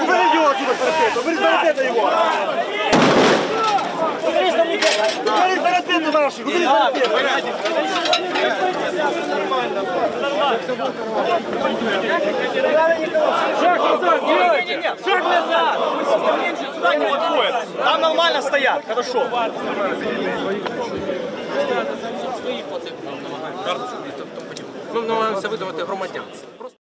Убери его отсюда, парапета! Убери парапета его! Убери парапета наших! Убери парапета! Шаг назад, делайте! Шаг назад! Сюда не подходит. Там нормально стоят, хорошо. Ми намагаємося видавати громадянство.